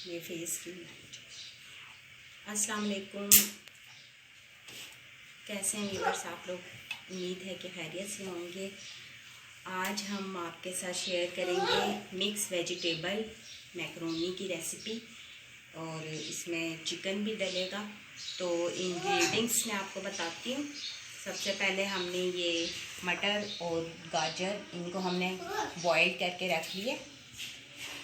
ये फेस की। अस्सलाम वालेकुम, कैसे हैं व्यूअर्स आप लोग? उम्मीद है कि खैरियत से होंगे। आज हम आपके साथ शेयर करेंगे मिक्स वेजिटेबल मैकरोनी की रेसिपी, और इसमें चिकन भी डलेगा। तो इंग्रेडिएंट्स मैं आपको बताती हूँ। सबसे पहले हमने ये मटर और गाजर, इनको हमने बॉईल करके रख लिया।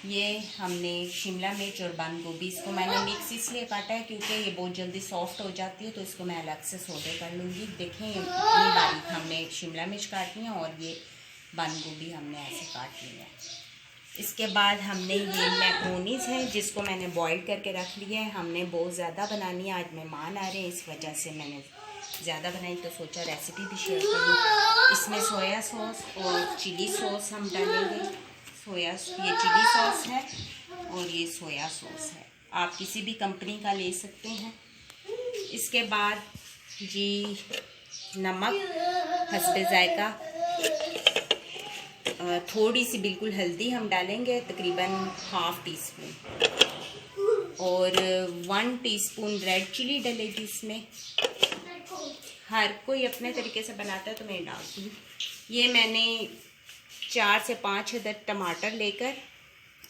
ये हमने शिमला मिर्च और बंद गोभी, इसको मैंने मिक्स इसलिए काटा है क्योंकि ये बहुत जल्दी सॉफ्ट हो जाती है, तो इसको मैं अलग से सौटे कर लूँगी। देखें इतनी बारीक हमने शिमला मिर्च काटनी है और ये बंद गोभी हमने ऐसे काट ली है। इसके बाद हमने ये मैक्रोनीज़ है जिसको मैंने बॉईल करके रख लिया है। हमने बहुत ज़्यादा बनानी है, आज मेहमान आ रहे हैं, इस वजह से मैंने ज़्यादा बनाई, तो सोचा रेसिपी भी शेयर कर लूँ। इसमें सोया सॉस और चिली सॉस हम डालेंगे। ये चिली सॉस है और ये सोया सॉस है, आप किसी भी कंपनी का ले सकते हैं। इसके बाद जी नमक हस्बे जायका, थोड़ी सी बिल्कुल हल्दी हम डालेंगे, तकरीबन ½ टीस्पून, और 1 टीस्पून रेड चिली डलेगी इसमें। हर कोई अपने तरीके से बनाता है, तो मैं डालती हूँ। ये मैंने 4 से 5 अदद टमाटर लेकर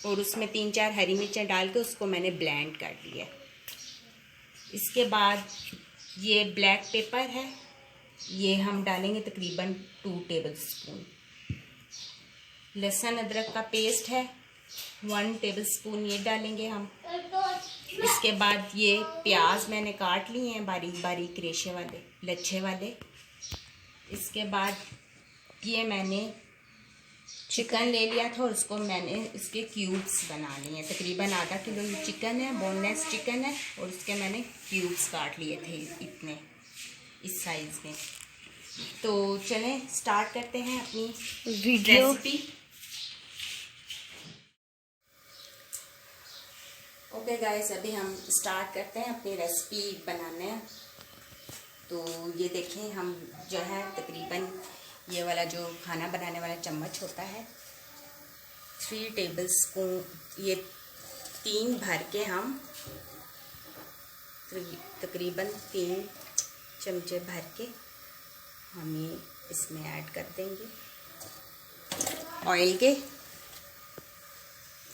और उसमें 3-4 हरी मिर्चें डाल के उसको मैंने ब्लेंड कर लिया। इसके बाद ये ब्लैक पेपर है, ये हम डालेंगे तकरीबन 2 टेबलस्पून। लहसुन अदरक का पेस्ट है 1 टेबलस्पून, ये डालेंगे हम। इसके बाद ये प्याज मैंने काट लिए हैं बारीक बारीक रेशे वाले, लच्छे वाले। इसके बाद ये मैंने चिकन ले लिया था और उसको मैंने इसके क्यूब्स बना लिए हैं। तकरीबन आधा किलो ये चिकन है, बोनलेस चिकन है, और उसके मैंने क्यूब्स काट लिए थे इतने, इस साइज़ में। तो चलें स्टार्ट करते हैं अपनी रेसिपी। ओके गाइस, अभी हम स्टार्ट करते हैं अपनी रेसिपी बनाने। तो ये देखें, हम जो है तकरीबन ये वाला जो खाना बनाने वाला चम्मच होता है 3 टेबलस्पून, ये 3 भर के हम तकरीबन 3 चमचे भर के हम ये इसमें ऐड कर देंगे ऑयल के।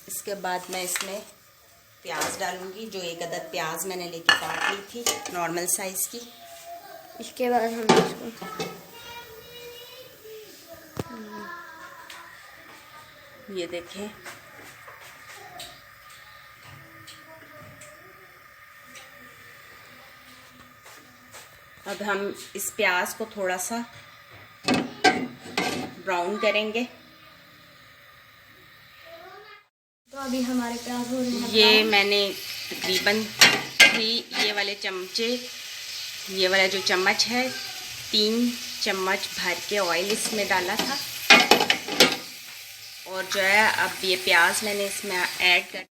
इसके बाद मैं इसमें प्याज डालूंगी, जो 1 अदद प्याज मैंने लेके काट ली थी नॉर्मल साइज़ की। इसके बाद हम इसको ये देखें, अब हम इस प्याज को थोड़ा सा ब्राउन करेंगे। तो अभी हमारे प्याज हो रहे हैं। ये मैंने तकरीबन ये वाले चमचे, ये वाला जो चम्मच है 3 चम्मच भर के ऑयल इसमें डाला था, और जो है अब ये प्याज मैंने इसमें ऐड कर।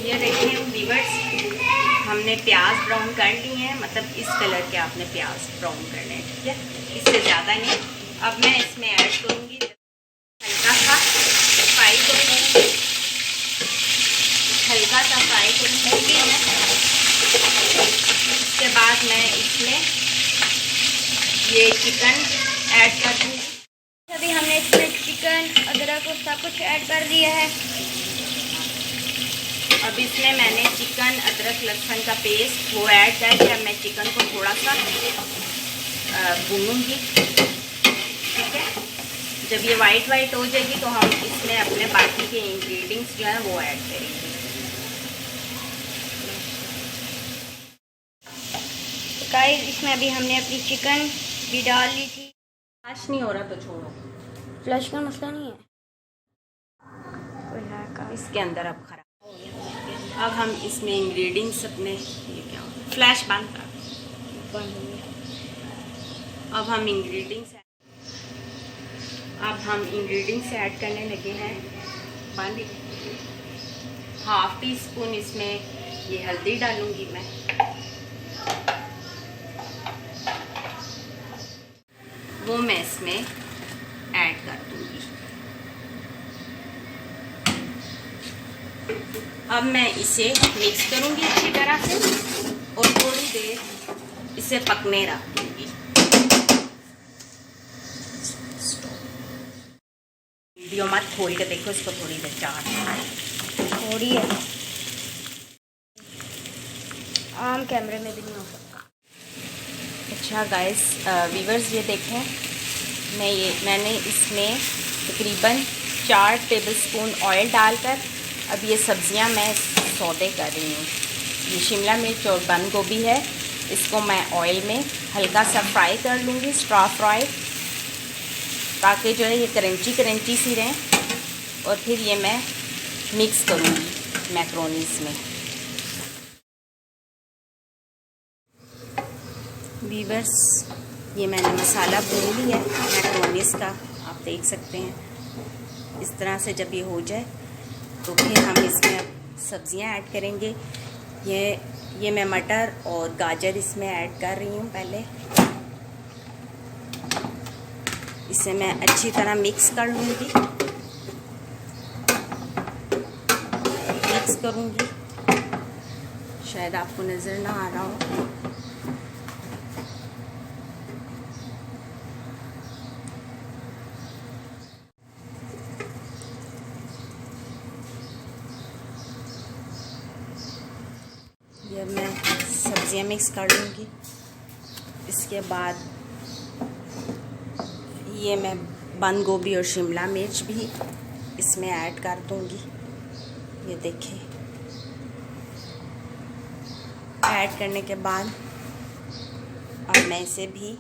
ये देखिए व्यूअर्स, हमने प्याज ब्राउन कर लिए हैं, मतलब इस कलर के आपने प्याज ब्राउन करने हैं, ठीक है, इससे ज़्यादा नहीं। अब मैं इसमें ऐड करूँगी हल्का सा फ्राई करूँगी, हल्का सा फ्राई करूँगी मैं। इसके बाद मैं इसमें ये चिकन ऐड कर दूँगी। अभी हमने इसमें चिकन, अदरक और सब कुछ ऐड कर दिया है। अब इसमें मैंने चिकन, अदरक, लहसुन का पेस्ट वो ऐड करके अब मैं चिकन को थोड़ा सा भूनूंगी, ठीक है। जब ये वाइट हो जाएगी तो हम इसमें अपने बाकी के इंग्रेडिएंट्स जो है वो ऐड करेंगे। गाइस, इसमें अभी हमने अपनी चिकन भी डाल ली थी। फ्लश नहीं हो रहा तो छोड़ो, फ्लश का मसला नहीं है। इसके अंदर अब खराब। अब हम इसमें इंग्रेडिएंट्स अपने, ये क्या हो, फ्लैश बंद कर। अब हम इंग्रेडिएंट्स ऐड करने लगे हैं। बंद। ½ टीस्पून इसमें ये हल्दी डालूंगी मैं, वो मैं इसमें ऐड कर दूंगी। अब मैं इसे मिक्स करूँगी अच्छी तरह से और थोड़ी देर इसे पकने रख दूँगी। वीडियो मत खोल के देखो, इसको थोड़ी देर चाट थोड़ी है, आम कैमरे में भी नहीं हो सकता। अच्छा गाइस व्यूअर्स, ये देखें मैंने इसमें तकरीबन 4 टेबलस्पून ऑयल डालकर अब ये सब्जियां मैं सौदे कर रही हूँ। ये शिमला मिर्च और बंद गोभी है, इसको मैं ऑयल में हल्का सा फ्राई कर लूँगी, स्ट्रा फ्राई, ताकि जो है ये क्रंची क्रंची सी रहें। और फिर ये मैं मिक्स करूँगी मैक्रोनीस में। वीवर्स, ये मैंने मसाला भून लिया है मैक्रोनीस का, आप देख सकते हैं। इस तरह से जब ये हो जाए तो फिर हम इसमें अब सब्जियां ऐड करेंगे। ये मैं मटर और गाजर इसमें ऐड कर रही हूँ। पहले इसे मैं अच्छी तरह मिक्स कर लूँगी, मिक्स करूँगी। शायद आपको नज़र ना आ रहा हो। ये मैं सब्जियां मिक्स कर लूँगी। इसके बाद ये मैं बंद गोभी और शिमला मिर्च भी इसमें ऐड कर दूँगी। ये देखें, ऐड करने के बाद अब मैं इसे भी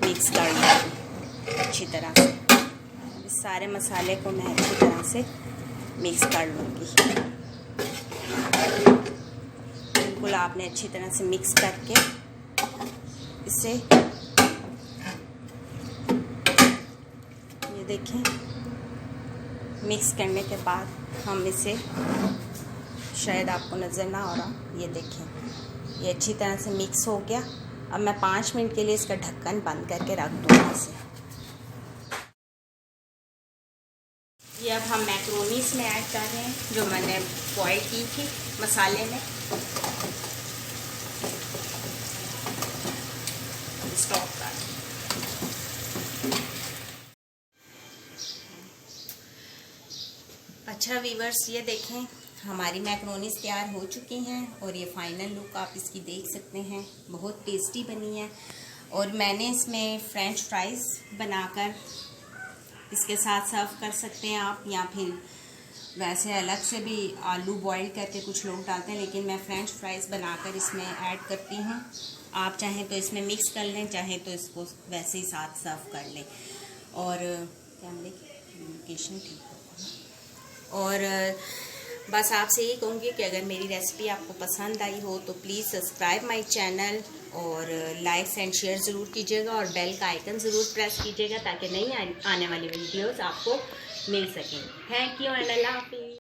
मिक्स कर लूँगी अच्छी तरह से। इस सारे मसाले को मैं अच्छी तरह से मिक्स कर लूँगी। बिल्कुल आपने अच्छी तरह से मिक्स करके इसे, ये देखें, मिक्स करने के बाद हम इसे, शायद आपको नज़र ना आ रहा, ये देखें ये अच्छी तरह से मिक्स हो गया। अब मैं 5 मिनट के लिए इसका ढक्कन बंद करके रख दूँगा इसे। ये अब हम मैक्रोनीस में ऐड कर रहे हैं जो मैंने बॉयल की थी मसाले में। स्टॉप कर। अच्छा वीवर्स, ये देखें हमारी मैक्रोनीस तैयार हो चुकी हैं और ये फाइनल लुक आप इसकी देख सकते हैं। बहुत टेस्टी बनी है। और मैंने इसमें फ्रेंच फ्राइज़ बनाकर इसके साथ सर्व कर सकते हैं आप, या फिर वैसे अलग से भी आलू बॉईल करके कुछ लोग डालते हैं, लेकिन मैं फ्रेंच फ्राइज़ बनाकर इसमें ऐड करती हूँ। आप चाहें तो इसमें मिक्स कर लें, चाहें तो इसको वैसे ही साथ सर्व कर लें। और कैमरे की कम्युनिकेशन ठीक हो। और बस आपसे यही कहूँगी कि अगर मेरी रेसिपी आपको पसंद आई हो तो प्लीज़ सब्सक्राइब माय चैनल और लाइक एंड शेयर ज़रूर कीजिएगा और बेल का आइकन ज़रूर प्रेस कीजिएगा ताकि नई आने वाली वीडियोस आपको मिल सकें। थैंक यू एंड अल्लाह हाफिज़।